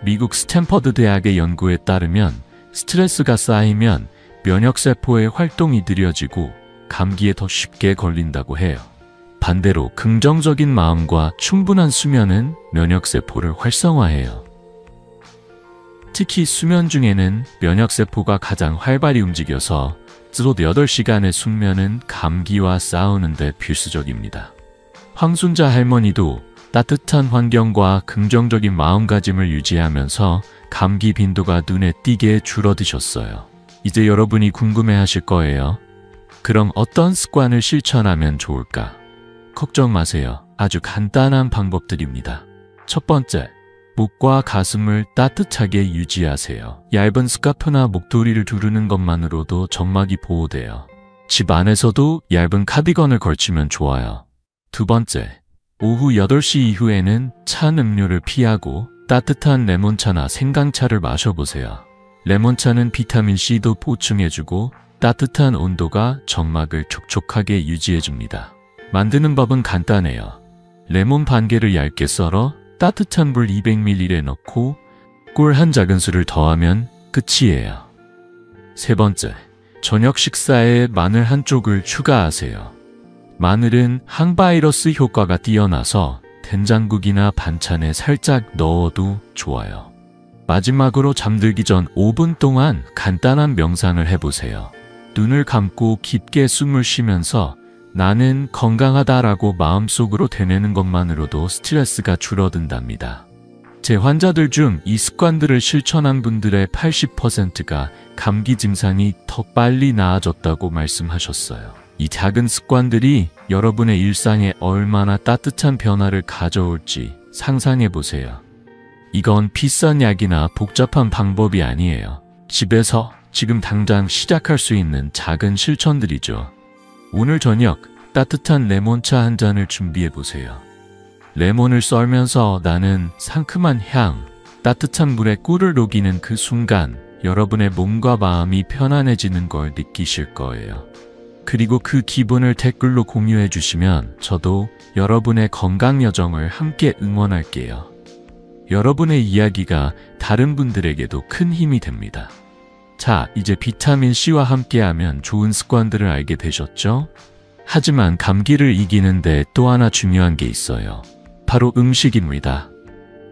미국 스탠퍼드 대학의 연구에 따르면 스트레스가 쌓이면 면역세포의 활동이 느려지고 감기에 더 쉽게 걸린다고 해요. 반대로 긍정적인 마음과 충분한 수면은 면역세포를 활성화해요. 특히 수면 중에는 면역세포가 가장 활발히 움직여서 쯔롯 8시간의 숙면은 감기와 싸우는데 필수적입니다. 황순자 할머니도 따뜻한 환경과 긍정적인 마음가짐을 유지하면서 감기 빈도가 눈에 띄게 줄어드셨어요. 이제 여러분이 궁금해하실 거예요. 그럼 어떤 습관을 실천하면 좋을까? 걱정 마세요. 아주 간단한 방법들입니다. 첫 번째, 목과 가슴을 따뜻하게 유지하세요. 얇은 스카프나 목도리를 두르는 것만으로도 점막이 보호돼요. 집 안에서도 얇은 카디건을 걸치면 좋아요. 두 번째, 오후 8시 이후에는 찬 음료를 피하고 따뜻한 레몬차나 생강차를 마셔보세요. 레몬차는 비타민C도 보충해주고 따뜻한 온도가 점막을 촉촉하게 유지해줍니다. 만드는 법은 간단해요. 레몬 반 개를 얇게 썰어 따뜻한 물 200ml에 넣고 꿀 한 작은술을 더하면 끝이에요. 세 번째, 저녁 식사에 마늘 한 쪽을 추가하세요. 마늘은 항바이러스 효과가 뛰어나서 된장국이나 반찬에 살짝 넣어도 좋아요. 마지막으로 잠들기 전 5분 동안 간단한 명상을 해보세요. 눈을 감고 깊게 숨을 쉬면서 나는 건강하다라고 마음속으로 되뇌는 것만으로도 스트레스가 줄어든답니다. 제 환자들 중 이 습관들을 실천한 분들의 80%가 감기 증상이 더 빨리 나아졌다고 말씀하셨어요. 이 작은 습관들이 여러분의 일상에 얼마나 따뜻한 변화를 가져올지 상상해 보세요. 이건 비싼 약이나 복잡한 방법이 아니에요. 집에서 지금 당장 시작할 수 있는 작은 실천들이죠. 오늘 저녁 따뜻한 레몬차 한 잔을 준비해 보세요. 레몬을 썰면서 나는 상큼한 향, 따뜻한 물에 꿀을 녹이는 그 순간 여러분의 몸과 마음이 편안해지는 걸 느끼실 거예요. 그리고 그 기분을 댓글로 공유해 주시면 저도 여러분의 건강 여정을 함께 응원할게요. 여러분의 이야기가 다른 분들에게도 큰 힘이 됩니다. 자, 이제 비타민C와 함께하면 좋은 습관들을 알게 되셨죠? 하지만 감기를 이기는데 또 하나 중요한 게 있어요. 바로 음식입니다.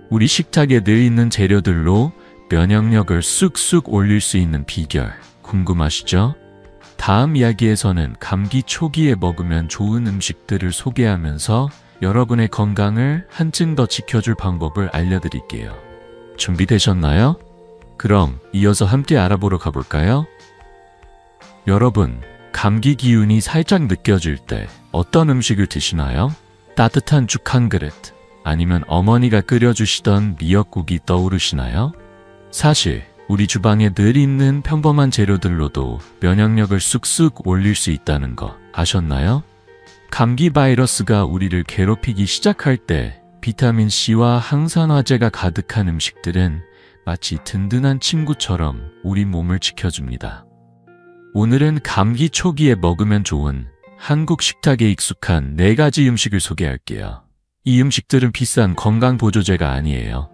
우리 식탁에 늘 있는 재료들로 면역력을 쑥쑥 올릴 수 있는 비결 궁금하시죠? 다음 이야기에서는 감기 초기에 먹으면 좋은 음식들을 소개하면서 여러분의 건강을 한층 더 지켜줄 방법을 알려드릴게요. 준비되셨나요? 그럼 이어서 함께 알아보러 가볼까요? 여러분, 감기 기운이 살짝 느껴질 때 어떤 음식을 드시나요? 따뜻한 죽 한 그릇, 아니면 어머니가 끓여주시던 미역국이 떠오르시나요? 사실 우리 주방에 늘 있는 평범한 재료들로도 면역력을 쑥쑥 올릴 수 있다는 거 아셨나요? 감기 바이러스가 우리를 괴롭히기 시작할 때 비타민C와 항산화제가 가득한 음식들은 마치 든든한 친구처럼 우리 몸을 지켜줍니다. 오늘은 감기 초기에 먹으면 좋은 한국 식탁에 익숙한 4가지 음식을 소개할게요. 이 음식들은 비싼 건강 보조제가 아니에요.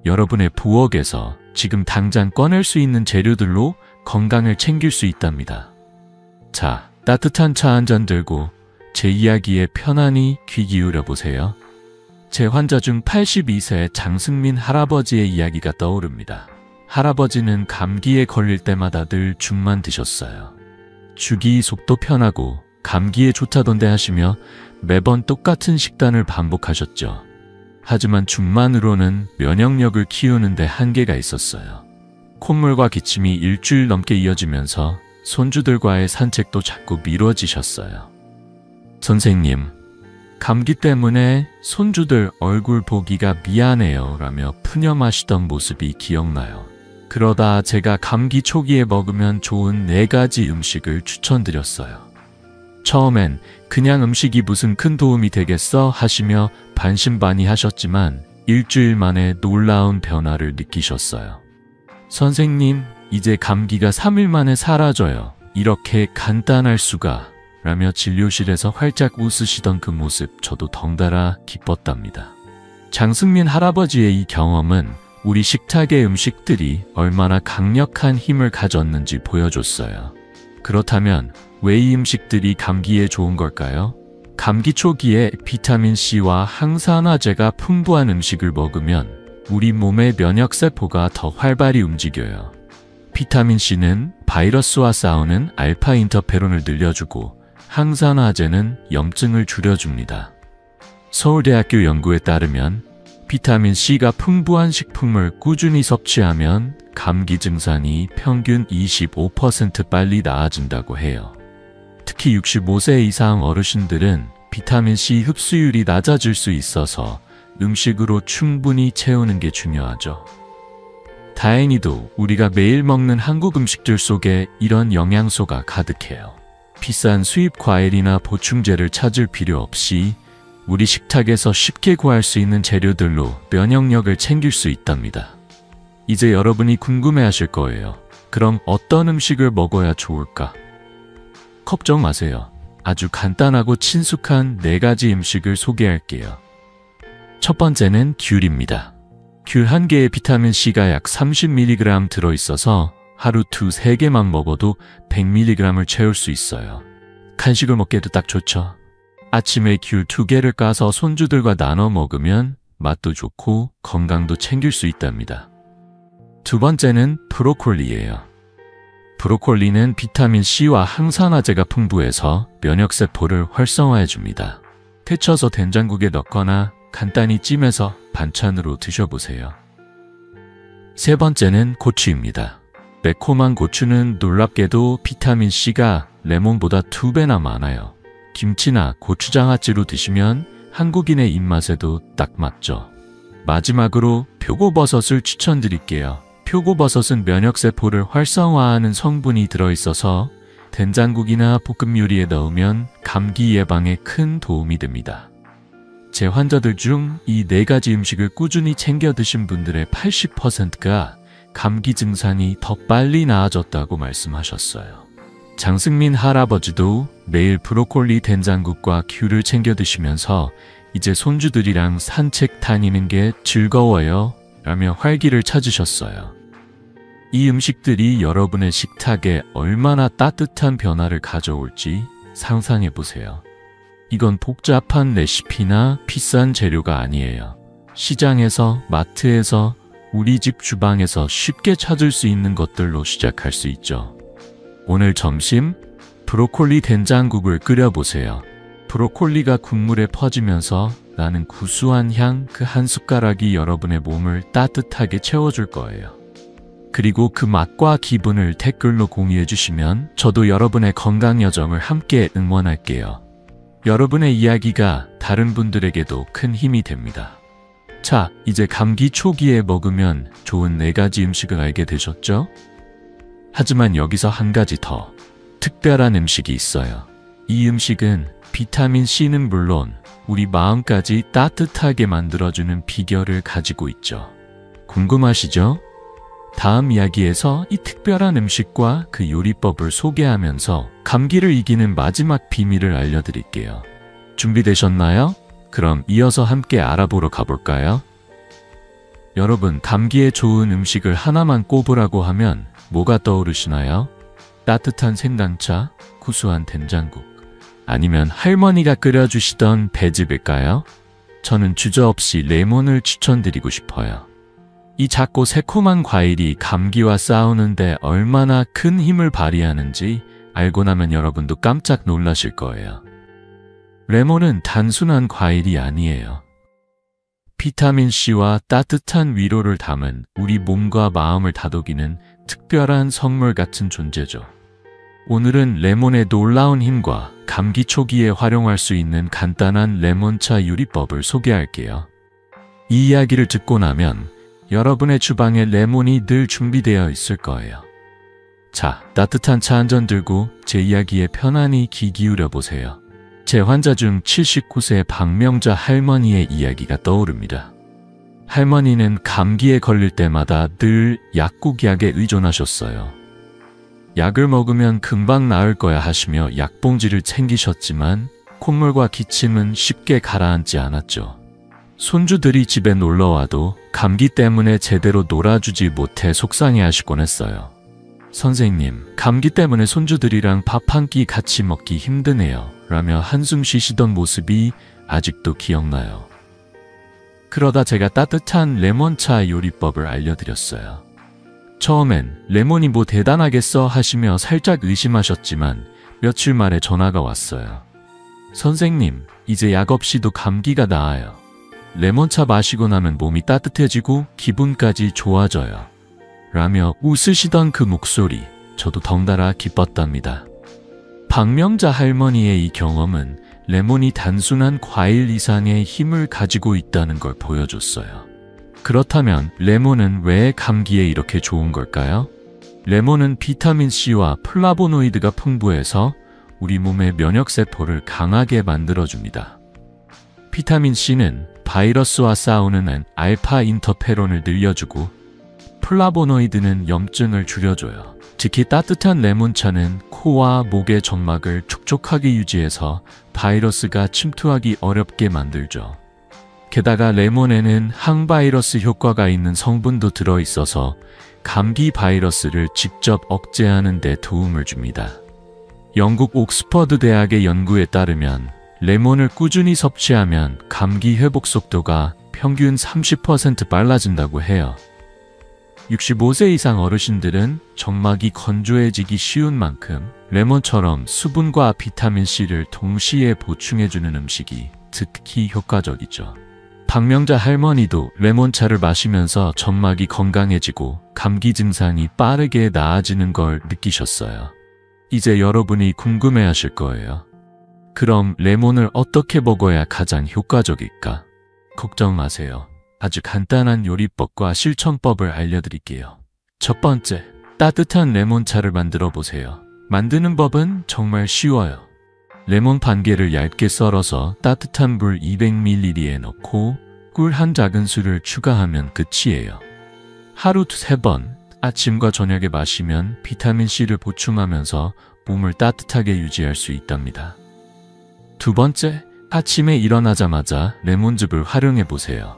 여러분의 부엌에서 지금 당장 꺼낼 수 있는 재료들로 건강을 챙길 수 있답니다. 자, 따뜻한 차 한 잔 들고 제 이야기에 편안히 귀 기울여 보세요. 제 환자 중 82세 장승민 할아버지의 이야기가 떠오릅니다. 할아버지는 감기에 걸릴 때마다 늘 죽만 드셨어요. 죽이 속도 편하고 감기에 좋다던데 하시며 매번 똑같은 식단을 반복하셨죠. 하지만 죽만으로는 면역력을 키우는데 한계가 있었어요. 콧물과 기침이 일주일 넘게 이어지면서 손주들과의 산책도 자꾸 미뤄지셨어요. 선생님, 감기 때문에 손주들 얼굴 보기가 미안해요 라며 푸념하시던 모습이 기억나요. 그러다 제가 감기 초기에 먹으면 좋은 4가지 음식을 추천드렸어요. 처음엔 그냥 음식이 무슨 큰 도움이 되겠어 하시며 반신반의하셨지만 일주일 만에 놀라운 변화를 느끼셨어요. 선생님, 이제 감기가 3일 만에 사라져요. 이렇게 간단할 수가 라며 진료실에서 활짝 웃으시던 그 모습 저도 덩달아 기뻤답니다. 장승민 할아버지의 이 경험은 우리 식탁의 음식들이 얼마나 강력한 힘을 가졌는지 보여줬어요. 그렇다면 왜 이 음식들이 감기에 좋은 걸까요? 감기 초기에 비타민C와 항산화제가 풍부한 음식을 먹으면 우리 몸의 면역세포가 더 활발히 움직여요. 비타민C는 바이러스와 싸우는 알파 인터페론을 늘려주고 항산화제는 염증을 줄여줍니다. 서울대학교 연구에 따르면 비타민C가 풍부한 식품을 꾸준히 섭취하면 감기 증상이 평균 25% 빨리 나아진다고 해요. 특히 65세 이상 어르신들은 비타민C 흡수율이 낮아질 수 있어서 음식으로 충분히 채우는 게 중요하죠. 다행히도 우리가 매일 먹는 한국 음식들 속에 이런 영양소가 가득해요. 비싼 수입 과일이나 보충제를 찾을 필요 없이 우리 식탁에서 쉽게 구할 수 있는 재료들로 면역력을 챙길 수 있답니다. 이제 여러분이 궁금해하실 거예요. 그럼 어떤 음식을 먹어야 좋을까? 걱정 마세요. 아주 간단하고 친숙한 4가지 음식을 소개할게요. 첫 번째는 귤입니다. 귤 한 개에 비타민C가 약 30mg 들어있어서 하루 2-3개만 먹어도 100mg을 채울 수 있어요. 간식을 먹기에도 딱 좋죠. 아침에 귤 2개를 까서 손주들과 나눠 먹으면 맛도 좋고 건강도 챙길 수 있답니다. 두 번째는 브로콜리예요. 브로콜리는 비타민C와 항산화제가 풍부해서 면역세포를 활성화해줍니다. 데쳐서 된장국에 넣거나 간단히 찜해서 반찬으로 드셔보세요. 세 번째는 고추입니다. 매콤한 고추는 놀랍게도 비타민C가 레몬보다 2배나 많아요. 김치나 고추장아찌로 드시면 한국인의 입맛에도 딱 맞죠. 마지막으로 표고버섯을 추천드릴게요. 표고버섯은 면역세포를 활성화하는 성분이 들어있어서 된장국이나 볶음 요리에 넣으면 감기 예방에 큰 도움이 됩니다. 제 환자들 중 이 4가지 음식을 꾸준히 챙겨 드신 분들의 80%가 감기 증상이 더 빨리 나아졌다고 말씀하셨어요. 장승민 할아버지도 매일 브로콜리 된장국과 귤을 챙겨 드시면서 이제 손주들이랑 산책 다니는 게 즐거워요 라며 활기를 찾으셨어요. 이 음식들이 여러분의 식탁에 얼마나 따뜻한 변화를 가져올지 상상해 보세요. 이건 복잡한 레시피나 비싼 재료가 아니에요. 시장에서, 마트에서, 우리 집 주방에서 쉽게 찾을 수 있는 것들로 시작할 수 있죠. 오늘 점심 브로콜리 된장국을 끓여보세요. 브로콜리가 국물에 퍼지면서 나는 구수한 향 그 한 숟가락이 여러분의 몸을 따뜻하게 채워줄 거예요. 그리고 그 맛과 기분을 댓글로 공유해 주시면 저도 여러분의 건강 여정을 함께 응원할게요. 여러분의 이야기가 다른 분들에게도 큰 힘이 됩니다. 자, 이제 감기 초기에 먹으면 좋은 4가지 음식을 알게 되셨죠? 하지만 여기서 한 가지 더 특별한 음식이 있어요. 이 음식은 비타민C는 물론 우리 마음까지 따뜻하게 만들어주는 비결을 가지고 있죠. 궁금하시죠? 다음 이야기에서 이 특별한 음식과 그 요리법을 소개하면서 감기를 이기는 마지막 비밀을 알려드릴게요. 준비되셨나요? 그럼 이어서 함께 알아보러 가볼까요? 여러분, 감기에 좋은 음식을 하나만 꼽으라고 하면 뭐가 떠오르시나요? 따뜻한 생강차, 구수한 된장국, 아니면 할머니가 끓여주시던 배즙일까요? 저는 주저없이 레몬을 추천드리고 싶어요. 이 작고 새콤한 과일이 감기와 싸우는데 얼마나 큰 힘을 발휘하는지 알고 나면 여러분도 깜짝 놀라실 거예요. 레몬은 단순한 과일이 아니에요. 비타민C와 따뜻한 위로를 담은 우리 몸과 마음을 다독이는 특별한 선물 같은 존재죠. 오늘은 레몬의 놀라운 힘과 감기 초기에 활용할 수 있는 간단한 레몬차 요리법을 소개할게요. 이 이야기를 듣고 나면 여러분의 주방에 레몬이 늘 준비되어 있을 거예요. 자, 따뜻한 차 한 잔 들고 제 이야기에 편안히 귀 기울여 보세요. 제 환자 중 79세 박명자 할머니의 이야기가 떠오릅니다. 할머니는 감기에 걸릴 때마다 늘 약국약에 의존하셨어요. 약을 먹으면 금방 나을 거야 하시며 약봉지를 챙기셨지만 콧물과 기침은 쉽게 가라앉지 않았죠. 손주들이 집에 놀러와도 감기 때문에 제대로 놀아주지 못해 속상해하시곤 했어요. 선생님, 감기 때문에 손주들이랑 밥 한 끼 같이 먹기 힘드네요 라며 한숨 쉬시던 모습이 아직도 기억나요. 그러다 제가 따뜻한 레몬차 요리법을 알려드렸어요. 처음엔 레몬이 뭐 대단하겠어 하시며 살짝 의심하셨지만 며칠 만에 전화가 왔어요. 선생님, 이제 약 없이도 감기가 나아요. 레몬차 마시고 나면 몸이 따뜻해지고 기분까지 좋아져요. 라며 웃으시던 그 목소리, 저도 덩달아 기뻤답니다. 박명자 할머니의 이 경험은 레몬이 단순한 과일 이상의 힘을 가지고 있다는 걸 보여줬어요. 그렇다면 레몬은 왜 감기에 이렇게 좋은 걸까요? 레몬은 비타민C와 플라보노이드가 풍부해서 우리 몸의 면역세포를 강하게 만들어줍니다. 비타민C는 바이러스와 싸우는 알파 인터페론을 늘려주고 플라보노이드는 염증을 줄여줘요. 특히 따뜻한 레몬차는 코와 목의 점막을 촉촉하게 유지해서 바이러스가 침투하기 어렵게 만들죠. 게다가 레몬에는 항바이러스 효과가 있는 성분도 들어있어서 감기 바이러스를 직접 억제하는 데 도움을 줍니다. 영국 옥스퍼드 대학의 연구에 따르면 레몬을 꾸준히 섭취하면 감기 회복 속도가 평균 30% 빨라진다고 해요. 65세 이상 어르신들은 점막이 건조해지기 쉬운 만큼 레몬처럼 수분과 비타민C를 동시에 보충해주는 음식이 특히 효과적이죠. 박명자 할머니도 레몬차를 마시면서 점막이 건강해지고 감기 증상이 빠르게 나아지는 걸 느끼셨어요. 이제 여러분이 궁금해하실 거예요. 그럼 레몬을 어떻게 먹어야 가장 효과적일까? 걱정 마세요. 아주 간단한 요리법과 실천법을 알려드릴게요. 첫 번째, 따뜻한 레몬차를 만들어 보세요. 만드는 법은 정말 쉬워요. 레몬 반 개를 얇게 썰어서 따뜻한 물 200ml에 넣고 꿀 한 작은술을 추가하면 끝이에요. 하루 3번, 아침과 저녁에 마시면 비타민C를 보충하면서 몸을 따뜻하게 유지할 수 있답니다. 두 번째, 아침에 일어나자마자 레몬즙을 활용해 보세요.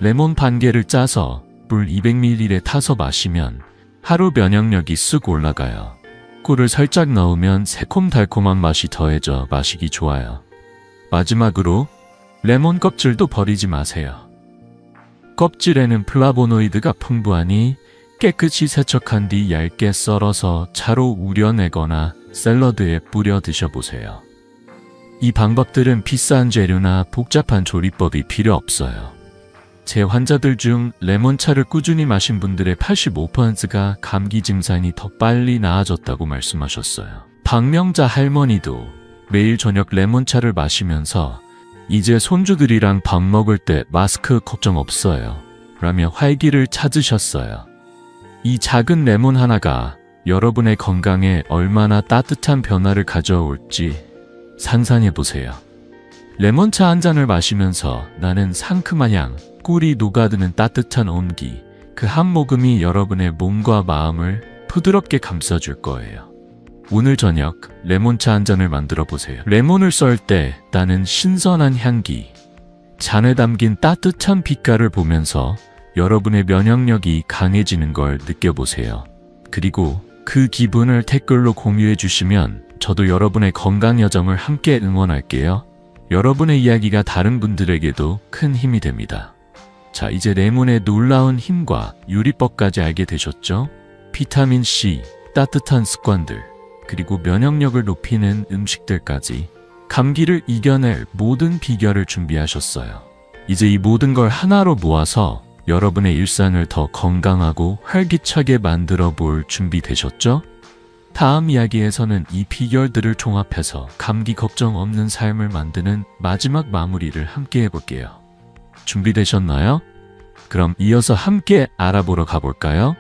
레몬 반 개를 짜서 물 200ml에 타서 마시면 하루 면역력이 쑥 올라가요. 꿀을 살짝 넣으면 새콤달콤한 맛이 더해져 마시기 좋아요. 마지막으로 레몬 껍질도 버리지 마세요. 껍질에는 플라보노이드가 풍부하니 깨끗이 세척한 뒤 얇게 썰어서 차로 우려내거나 샐러드에 뿌려 드셔보세요. 이 방법들은 비싼 재료나 복잡한 조리법이 필요 없어요. 제 환자들 중 레몬차를 꾸준히 마신 분들의 85%가 감기 증상이 더 빨리 나아졌다고 말씀하셨어요. 박명자 할머니도 매일 저녁 레몬차를 마시면서 이제 손주들이랑 밥 먹을 때 마스크 걱정 없어요. 라며 활기를 찾으셨어요. 이 작은 레몬 하나가 여러분의 건강에 얼마나 따뜻한 변화를 가져올지 상상해보세요. 레몬차 한 잔을 마시면서 나는 상큼한 향, 꿀이 녹아드는 따뜻한 온기, 그 한 모금이 여러분의 몸과 마음을 부드럽게 감싸줄 거예요. 오늘 저녁 레몬차 한 잔을 만들어 보세요. 레몬을 썰 때 나는 신선한 향기, 잔에 담긴 따뜻한 빛깔을 보면서 여러분의 면역력이 강해지는 걸 느껴보세요. 그리고 그 기분을 댓글로 공유해 주시면 저도 여러분의 건강 여정을 함께 응원할게요. 여러분의 이야기가 다른 분들에게도 큰 힘이 됩니다. 자, 이제 레몬의 놀라운 힘과 요리법까지 알게 되셨죠? 비타민C, 따뜻한 습관들, 그리고 면역력을 높이는 음식들까지 감기를 이겨낼 모든 비결을 준비하셨어요. 이제 이 모든 걸 하나로 모아서 여러분의 일상을 더 건강하고 활기차게 만들어 볼 준비 되셨죠? 다음 이야기에서는 이 비결들을 종합해서 감기 걱정 없는 삶을 만드는 마지막 마무리를 함께 해볼게요. 준비되셨나요? 그럼 이어서 함께 알아보러 가볼까요?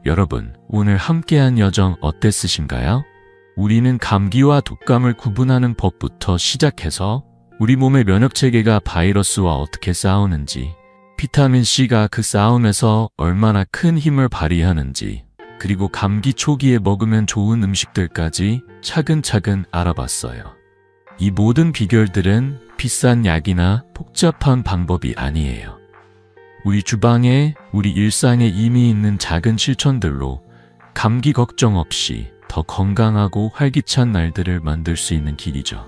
여러분, 오늘 함께한 여정 어땠으신가요? 우리는 감기와 독감을 구분하는 법부터 시작해서 우리 몸의 면역체계가 바이러스와 어떻게 싸우는지, 비타민C가 그 싸움에서 얼마나 큰 힘을 발휘하는지, 그리고 감기 초기에 먹으면 좋은 음식들까지 차근차근 알아봤어요. 이 모든 비결들은 비싼 약이나 복잡한 방법이 아니에요. 우리 주방에, 우리 일상에 이미 있는 작은 실천들로 감기 걱정 없이 더 건강하고 활기찬 날들을 만들 수 있는 길이죠.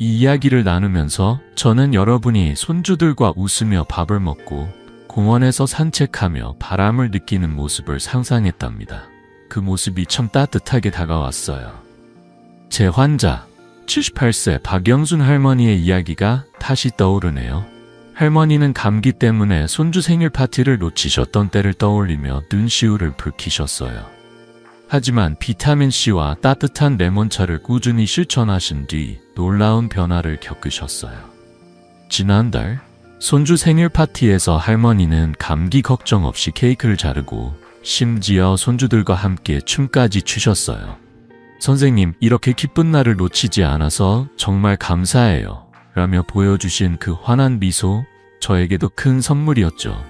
이 이야기를 나누면서 저는 여러분이 손주들과 웃으며 밥을 먹고 공원에서 산책하며 바람을 느끼는 모습을 상상했답니다. 그 모습이 참 따뜻하게 다가왔어요. 제 환자, 78세 박영순 할머니의 이야기가 다시 떠오르네요. 할머니는 감기 때문에 손주 생일 파티를 놓치셨던 때를 떠올리며 눈시울을 붉히셨어요. 하지만 비타민C와 따뜻한 레몬차를 꾸준히 실천하신 뒤 놀라운 변화를 겪으셨어요. 지난달 손주 생일 파티에서 할머니는 감기 걱정 없이 케이크를 자르고 심지어 손주들과 함께 춤까지 추셨어요. 선생님, 이렇게 기쁜 날을 놓치지 않아서 정말 감사해요. 라며 보여주신 그 환한 미소, 저에게도 큰 선물이었죠.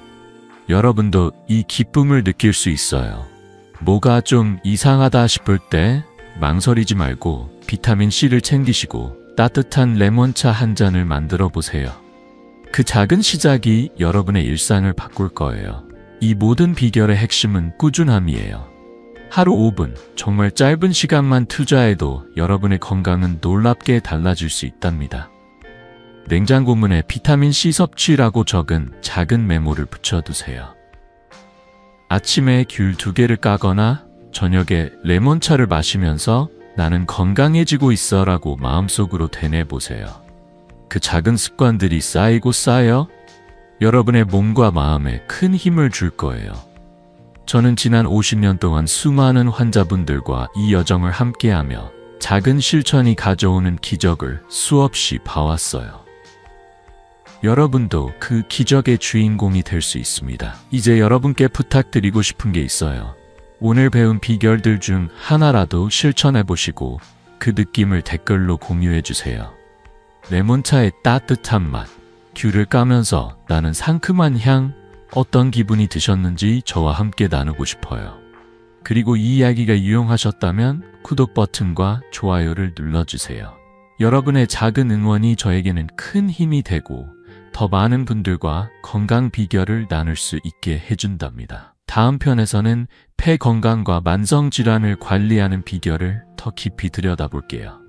여러분도 이 기쁨을 느낄 수 있어요. 뭐가 좀 이상하다 싶을 때 망설이지 말고 비타민C를 챙기시고 따뜻한 레몬차 한 잔을 만들어 보세요. 그 작은 시작이 여러분의 일상을 바꿀 거예요. 이 모든 비결의 핵심은 꾸준함이에요. 하루 5분, 정말 짧은 시간만 투자해도 여러분의 건강은 놀랍게 달라질 수 있답니다. 냉장고 문에 비타민C 섭취라고 적은 작은 메모를 붙여두세요. 아침에 귤 2개를 까거나 저녁에 레몬차를 마시면서 나는 건강해지고 있어 라고 마음속으로 되뇌보세요. 그 작은 습관들이 쌓이고 쌓여 여러분의 몸과 마음에 큰 힘을 줄 거예요. 저는 지난 50년 동안 수많은 환자분들과 이 여정을 함께하며 작은 실천이 가져오는 기적을 수없이 봐왔어요. 여러분도 그 기적의 주인공이 될 수 있습니다. 이제 여러분께 부탁드리고 싶은 게 있어요. 오늘 배운 비결들 중 하나라도 실천해보시고 그 느낌을 댓글로 공유해주세요. 레몬차의 따뜻한 맛, 귤을 까면서 나는 상큼한 향, 어떤 기분이 드셨는지 저와 함께 나누고 싶어요. 그리고 이 이야기가 유용하셨다면 구독 버튼과 좋아요를 눌러주세요. 여러분의 작은 응원이 저에게는 큰 힘이 되고 더 많은 분들과 건강 비결을 나눌 수 있게 해준답니다. 다음 편에서는 폐 건강과 만성질환을 관리하는 비결을 더 깊이 들여다볼게요.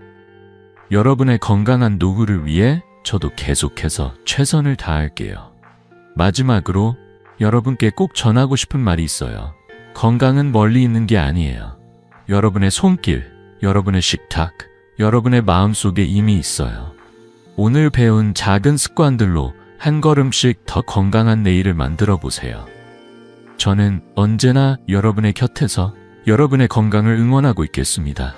여러분의 건강한 노후를 위해 저도 계속해서 최선을 다할게요. 마지막으로 여러분께 꼭 전하고 싶은 말이 있어요. 건강은 멀리 있는 게 아니에요. 여러분의 손길, 여러분의 식탁, 여러분의 마음속에 이미 있어요. 오늘 배운 작은 습관들로 한 걸음씩 더 건강한 내일을 만들어 보세요. 저는 언제나 여러분의 곁에서 여러분의 건강을 응원하고 있겠습니다.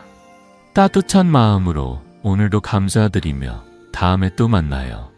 따뜻한 마음으로 오늘도 감사드리며 다음에 또 만나요.